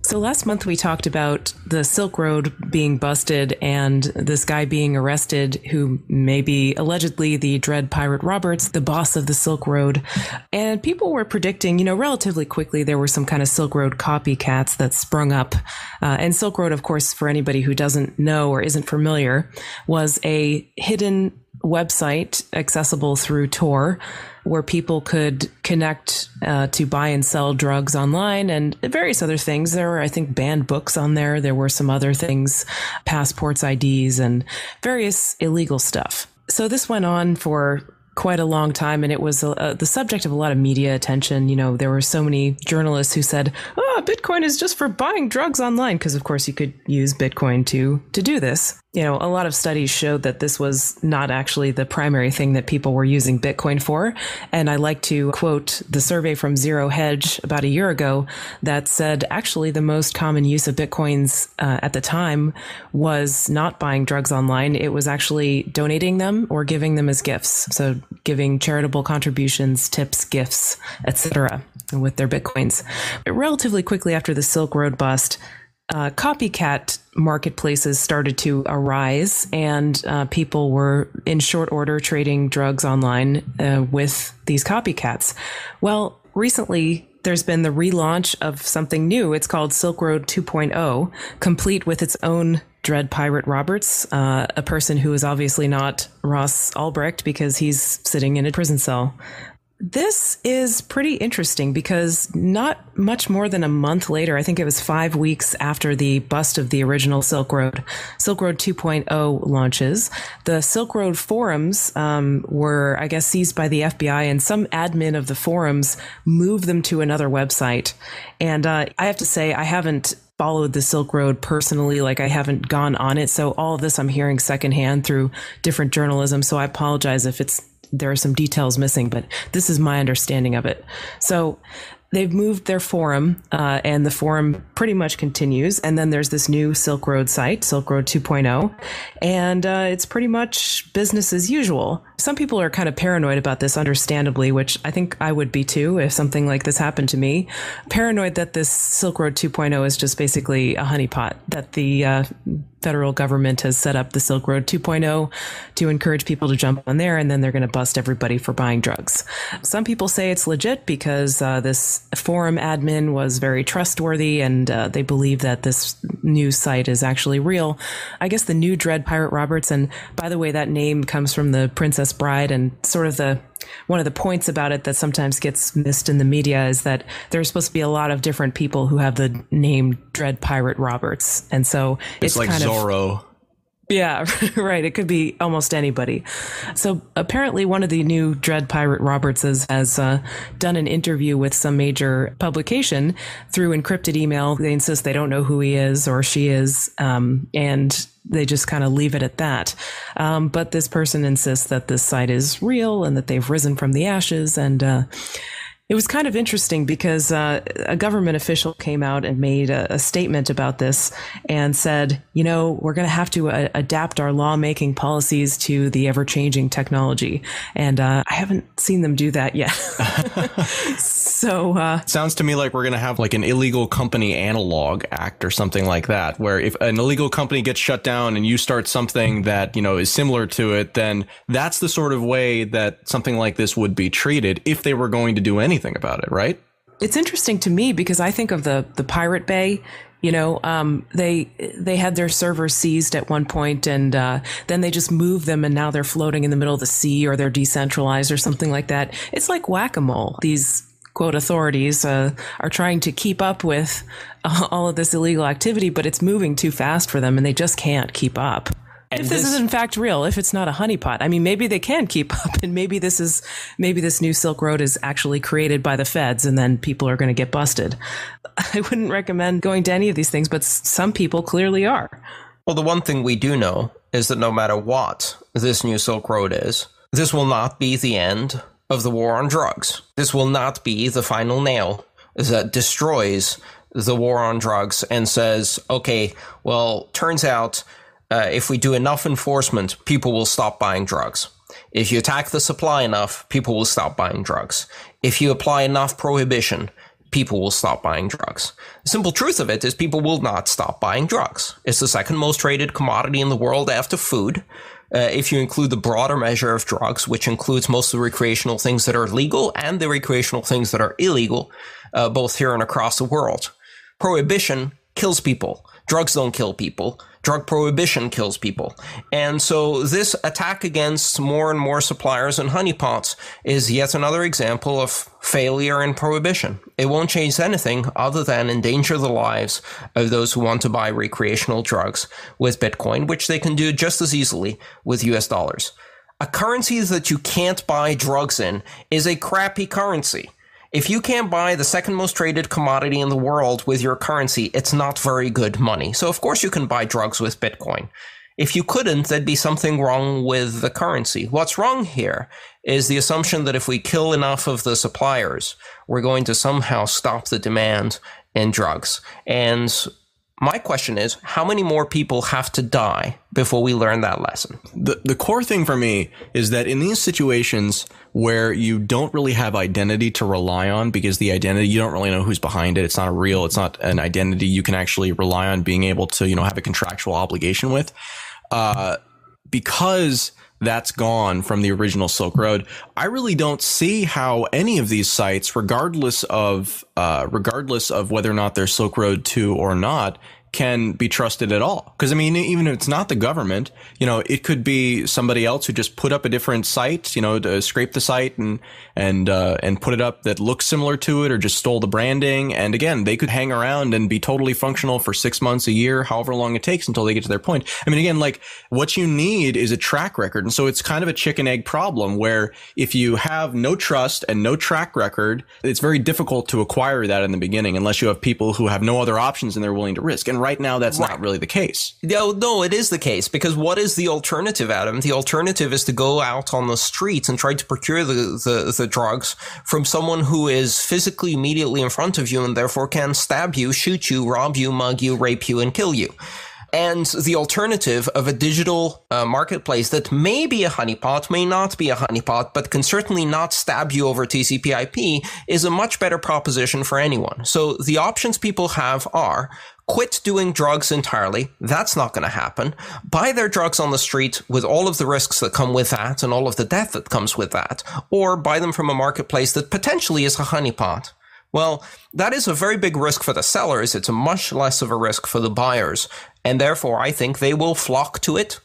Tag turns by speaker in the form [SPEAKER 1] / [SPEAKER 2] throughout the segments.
[SPEAKER 1] So last month we talked about the Silk Road being busted and this guy being arrested who may be allegedly the Dread Pirate Roberts, the boss of the Silk Road. And people were predicting, relatively quickly there were some kind of Silk Road copycats that sprung up. And Silk Road, of course, for anybody who doesn't know or isn't familiar, was a hidden website accessible through Tor where people could connect to buy and sell drugs online and various other things. There were, I think, banned books on there. There were some other things, passports, IDs, and various illegal stuff. So this went on for quite a long time, and it was the subject of a lot of media attention. There were so many journalists who said, Bitcoin is just for buying drugs online, because of course you could use Bitcoin to do this. A lot of studies showed that this was not actually the primary thing that people were using Bitcoin for. And I like to quote the survey from Zero Hedge about a year ago that said actually the most common use of Bitcoins at the time was not buying drugs online. It was actually donating them or giving them as gifts. So giving charitable contributions, tips, gifts, etc. with their Bitcoins. Relatively quickly after the Silk Road bust, copycat marketplaces started to arise, and people were in short order trading drugs online with these copycats. Well, recently there's been the relaunch of something new. It's called Silk Road 2.0, complete with its own Dread Pirate Roberts, a person who is obviously not Ross Ulbricht because he's sitting in a prison cell. This is pretty interesting because not much more than a month later, I think it was 5 weeks after the bust of the original Silk Road 2.0 launches, the Silk Road forums were, I guess, seized by the FBI, and some admin of the forums moved them to another website. And I have to say, I haven't followed the Silk Road personally, like I haven't gone on it. So all of this I'm hearing secondhand through different journalism. So I apologize if there are some details missing, but this is my understanding of it. So they've moved their forum, and the forum pretty much continues. And then there's this new Silk Road site, Silk Road 2.0, and it's pretty much business as usual. Some people are kind of paranoid about this, understandably, which I think I would be too if something like this happened to me. Paranoid that this Silk Road 2.0 is just basically a honeypot, that the federal government has set up the Silk Road 2.0 to encourage people to jump on there, and then they're going to bust everybody for buying drugs. Some people say it's legit because this forum admin was very trustworthy, and they believe that this new site is actually real. I guess the new Dread Pirate Roberts, and by the way, that name comes from the Princess Bride, and sort of one of the points about it that sometimes gets missed in the media is that there's supposed to be a lot of different people who have the name Dread Pirate Roberts. And so it's like kind
[SPEAKER 2] Zorro.
[SPEAKER 1] Yeah, right. It could be almost anybody. So apparently one of the new Dread Pirate Robertses has done an interview with some major publication through encrypted email. They insist they don't know who he is or she is, and they just kind of leave it at that. But this person insists that this site is real and that they've risen from the ashes. And it was kind of interesting because a government official came out and made a statement about this and said, we're going to have to adapt our lawmaking policies to the ever-changing technology. And I haven't seen them do that yet. So
[SPEAKER 2] sounds to me like we're going to have like an illegal company analog act or something like that, where if an illegal company gets shut down and you start something that, is similar to it, then that's the sort of way that something like this would be treated if they were going to do anything about it, right?
[SPEAKER 1] It's interesting to me because I think of the Pirate Bay. They had their servers seized at one point, and then they just moved them, and now they're floating in the middle of the sea, or they're decentralized or something like that. It's like whack-a-mole. These quote authorities are trying to keep up with all of this illegal activity, but it's moving too fast for them, and they just can't keep up. And if this is in fact real, if it's not a honeypot, I mean, maybe they can keep up, and maybe this new Silk Road is actually created by the feds, and then people are going to get busted. I wouldn't recommend going to any of these things, but some people clearly are.
[SPEAKER 3] Well, the one thing we do know is that no matter what this new Silk Road is, this will not be the end of the war on drugs. This will not be the final nail that destroys the war on drugs and says, okay, well, turns out if we do enough enforcement, people will stop buying drugs. If you attack the supply enough, people will stop buying drugs. If you apply enough prohibition, people will stop buying drugs. The simple truth of it is people will not stop buying drugs. It's the second most traded commodity in the world after food. If you include the broader measure of drugs, which includes most of the recreational things that are legal and the recreational things that are illegal, both here and across the world. Prohibition kills people. Drugs don't kill people. Drug prohibition kills people. And so this attack against more and more suppliers and honeypots is yet another example of failure in prohibition. It won't change anything other than endanger the lives of those who want to buy recreational drugs with Bitcoin, which they can do just as easily with US dollars. A currency that you can't buy drugs in is a crappy currency. If you can't buy the second most traded commodity in the world with your currency, it's not very good money. So of course you can buy drugs with Bitcoin. If you couldn't, there'd be something wrong with the currency. What's wrong here is the assumption that if we kill enough of the suppliers, we're going to somehow stop the demand in drugs. And my question is, how many more people have to die before we learn that lesson?
[SPEAKER 2] The core thing for me is that in these situations where you don't really have identity to rely on, because the identity, you don't really know who's behind it. It's not it's not an identity you can actually rely on being able to, have a contractual obligation with. Because that's gone from the original Silk Road, I really don't see how any of these sites, regardless of whether or not they're Silk Road 2 or not, can be trusted at all. Because, I mean, even if it's not the government, it could be somebody else who just put up a different site, to scrape the site and put it up that looks similar to it, or just stole the branding. And again, they could hang around and be totally functional for 6 months, a year, however long it takes until they get to their point. I mean, again, like, what you need is a track record. And so it's kind of a chicken egg problem where if you have no trust and no track record, it's very difficult to acquire that in the beginning unless you have people who have no other options and they're willing to risk. And right now, that's not really the case.
[SPEAKER 3] No, it is the case, because what is the alternative, Adam? The alternative is to go out on the streets and try to procure the drugs from someone who is physically immediately in front of you and therefore can stab you, shoot you, rob you, mug you, rape you, and kill you. And the alternative of a digital marketplace that may be a honeypot, may not be a honeypot, but can certainly not stab you over TCP/IP is a much better proposition for anyone. So the options people have are: quit doing drugs entirely. That's not going to happen. Buy their drugs on the street with all of the risks that come with that and all of the death that comes with that. Or buy them from a marketplace that potentially is a honeypot. Well, that is a very big risk for the sellers. It's a much less of a risk for the buyers. And therefore, I think they will flock to it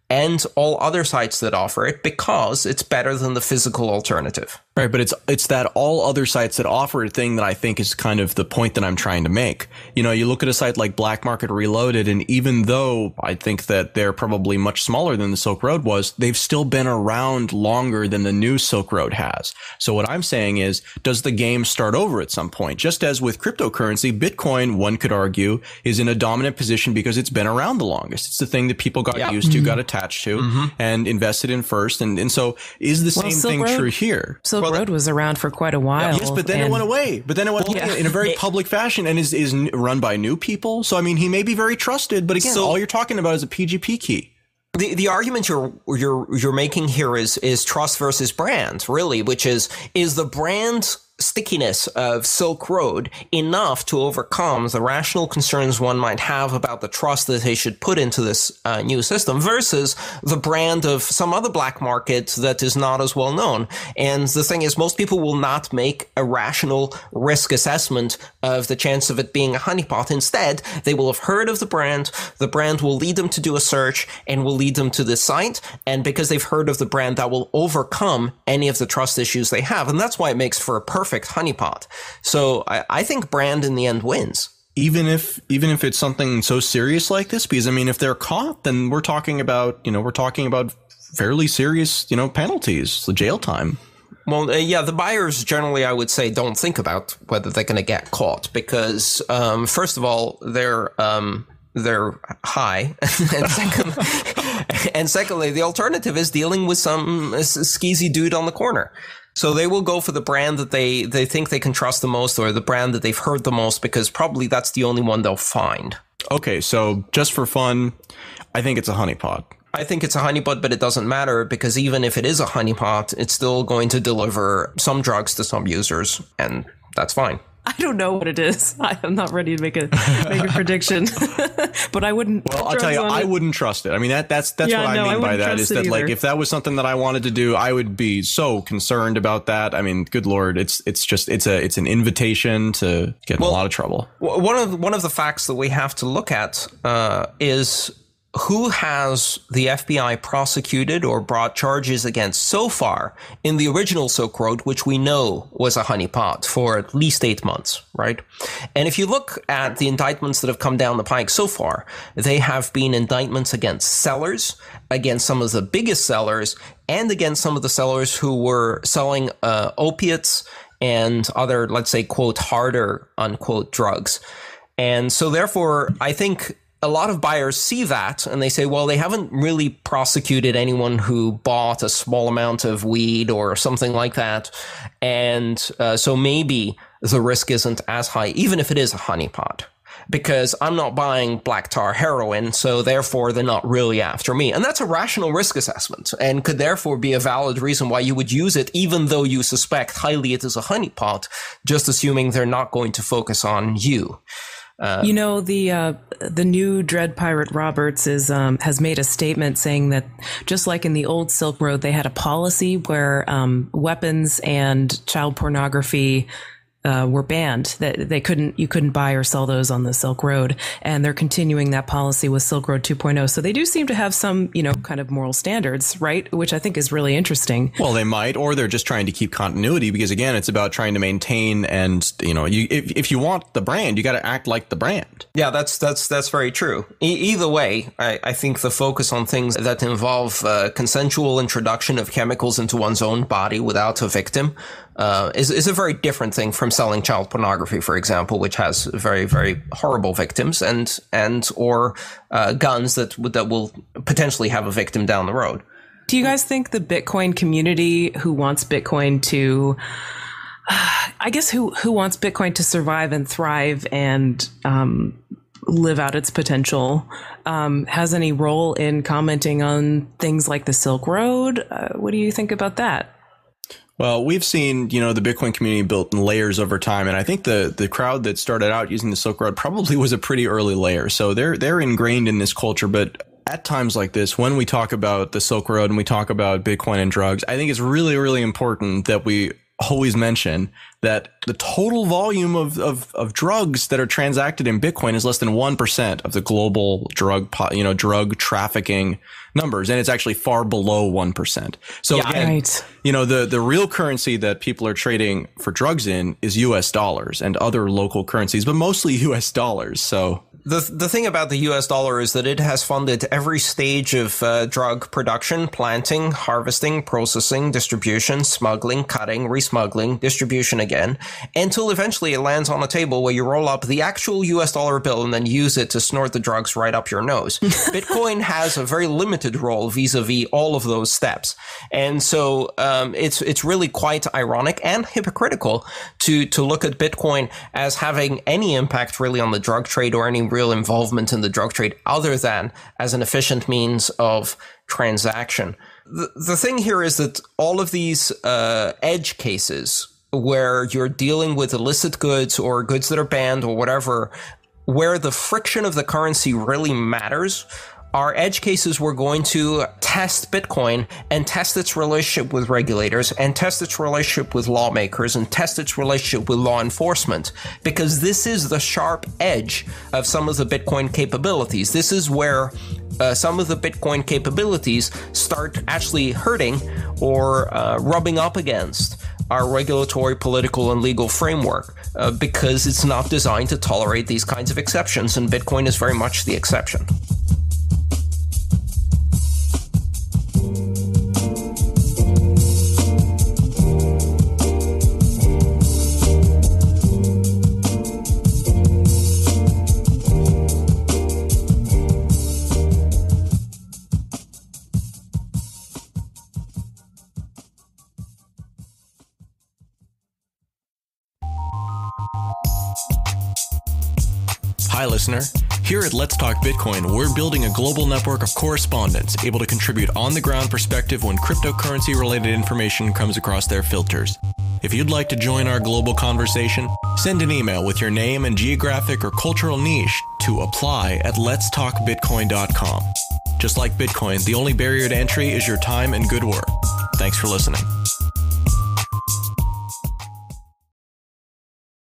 [SPEAKER 3] and all other sites that offer it because it's better than the physical alternative.
[SPEAKER 2] Right, but it's that all other sites that offer a thing that I think is kind of the point that I'm trying to make. You look at a site like Black Market Reloaded, and even though I think that they're probably much smaller than the Silk Road was, they've still been around longer than the new Silk Road has. So what I'm saying is, does the game start over at some point? Just as with cryptocurrency, Bitcoin, one could argue, is in a dominant position because it's been around the longest. It's the thing that people got used to, got attached to, and invested in first. And so is the same thing true here?
[SPEAKER 1] Silk Road was around for quite a while.
[SPEAKER 2] Yes, but then it went away. But then it went away in a very public fashion and is run by new people. So, I mean, he may be very trusted, but again, all you're talking about is a PGP key.
[SPEAKER 3] The argument you're making here is trust versus brand, really, which is the brand stickiness of Silk Road enough to overcome the rational concerns one might have about the trust that they should put into this new system versus the brand of some other black market that is not as well known. And the thing is, most people will not make a rational risk assessment of the chance of it being a honeypot. Instead, they will have heard of the brand will lead them to do a search and will lead them to this site. And because they've heard of the brand, that will overcome any of the trust issues they have. And that's why it makes for a perfect honeypot. So I think brand in the end wins.
[SPEAKER 2] Even if it's something so serious like this, because I mean, if they're caught, then we're talking about fairly serious, penalties, the jail time.
[SPEAKER 3] Well, the buyers generally, I would say, don't think about whether they're going to get caught because, first of all, they're high, and secondly, the alternative is dealing with some skeezy dude on the corner. So they will go for the brand that they think they can trust the most, or the brand that they've heard the most, because probably that's the only one they'll find.
[SPEAKER 2] Okay, so just for fun, I think it's a honeypot.
[SPEAKER 3] I think it's a honeypot, but it doesn't matter because even if it is a honeypot, it's still going to deliver some drugs to some users, and that's fine.
[SPEAKER 1] I don't know what it is. I'm not ready to make a prediction, but I wouldn't.
[SPEAKER 2] Well, I'll tell you, I wouldn't trust it. I mean, that's what I mean by that is that like if that was something that I wanted to do, I would be so concerned about that. I mean, good Lord, it's an invitation to get in a lot of trouble.
[SPEAKER 3] One of the facts that we have to look at is who has the FBI prosecuted or brought charges against so far in the original Silk Road, which we know was a honeypot for at least 8 months, right? And if you look at the indictments that have come down the pike so far, they have been indictments against sellers, against some of the biggest sellers, and against some of the sellers who were selling opiates and other, let's say, quote, harder, unquote, drugs. And so therefore, I think a lot of buyers see that and they say, well, they haven't really prosecuted anyone who bought a small amount of weed or something like that. And so maybe the risk isn't as high, even if it is a honeypot, because I'm not buying black tar heroin. So therefore, they're not really after me. And that's a rational risk assessment and could therefore be a valid reason why you would use it, even though you suspect highly it is a honeypot, just assuming they're not going to focus on you.
[SPEAKER 1] The new Dread Pirate Roberts has made a statement saying that just like in the old Silk Road, they had a policy where weapons and child pornography were banned, that you couldn't buy or sell those on the Silk Road, and they're continuing that policy with Silk Road 2.0. So they do seem to have some, kind of moral standards, right? Which I think is really interesting.
[SPEAKER 2] Well, they might, or they're just trying to keep continuity because again, it's about trying to maintain and, if you want the brand, you got to act like the brand.
[SPEAKER 3] Yeah, that's very true. Either way, I think the focus on things that involve consensual introduction of chemicals into one's own body without a victim is a very different thing from selling child pornography, for example, which has very, very horrible victims or guns that will potentially have a victim down the road.
[SPEAKER 1] Do you guys think the Bitcoin community who wants Bitcoin to, who wants Bitcoin to survive and thrive and live out its potential, has any role in commenting on things like the Silk Road? What do you think about that?
[SPEAKER 2] Well, we've seen, the Bitcoin community built in layers over time. And I think the crowd that started out using the Silk Road probably was a pretty early layer. So they're ingrained in this culture. But at times like this, when we talk about the Silk Road and we talk about Bitcoin and drugs, I think it's really, really important that we always mention that the total volume of drugs that are transacted in Bitcoin is less than 1% of the global drug trafficking numbers. And it's actually far below 1%. So again, right. The real currency that people are trading for drugs in is US dollars and other local currencies, but mostly US dollars. So
[SPEAKER 3] the thing about the US dollar is that it has funded every stage of drug production, planting, harvesting, processing, distribution, smuggling, cutting, resmuggling, distribution again, until eventually it lands on a table where you roll up the actual US dollar bill and then use it to snort the drugs right up your nose. Bitcoin has a very limited role vis-a-vis all of those steps. And so it's really quite ironic and hypocritical to look at Bitcoin as having any impact really on the drug trade or any real involvement in the drug trade other than as an efficient means of transaction. The thing here is that all of these edge cases where you're dealing with illicit goods or goods that are banned or whatever, where the friction of the currency really matters, are edge cases we're going to test Bitcoin and test its relationship with regulators and test its relationship with lawmakers and test its relationship with law enforcement, because this is the sharp edge of some of the Bitcoin capabilities. This is where some of the Bitcoin capabilities start actually hurting or rubbing up against our regulatory, political, and legal framework because it's not designed to tolerate these kinds of exceptions, and Bitcoin is very much the exception.
[SPEAKER 2] Hi, listener. Here at Let's Talk Bitcoin, we're building a global network of correspondents able to contribute on-the-ground perspective when cryptocurrency-related information comes across their filters. If If you'd like to join our global conversation, send an email with your name and geographic or cultural niche to apply@letstalkbitcoin.com. Just like Bitcoin, the only barrier to entry is your time and good work. Thanks for listening.